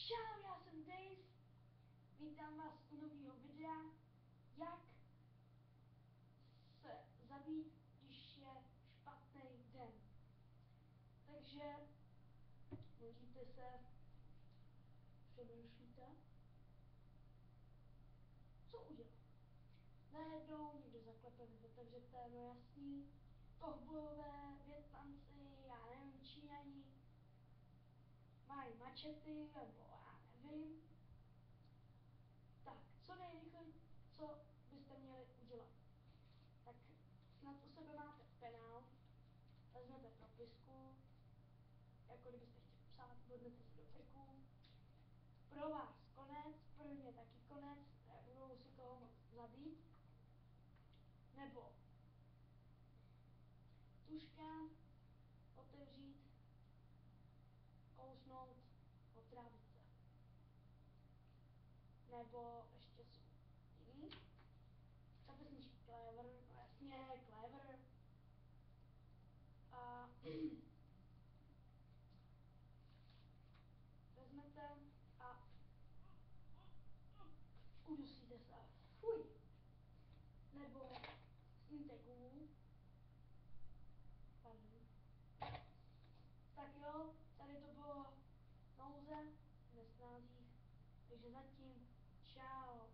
Čau, já jsem Dave, vítám vás u nového videa, jak se zabít, když je špatný den. Takže můžete se, přemýšlíte, co udělat. Najednou někdo zaklepe, otevřete, no jasný, Kovbojové, Vietnamci, já nevím, Číňani, mají mačety, nebo já nevím. Tak, co nejrychleji, co byste měli udělat? Tak snad u sebe máte penál, vezmete propisku, jako kdybyste chtěli psát, bodnete si do krku. Pro vás konec, pro mě taky konec, nebudou si toho moc zabít. Nebo tužka, otevřít, kousnout, otrávit se. Nebo ještě jsou jiný. Kapesničky Clever, no jasně, Clever. A vezmete a udusíte se. Fuj. Nebo sníte gůl. Pardon. Tak jo, tady to bylo nouze ve snázích, takže zatím čau.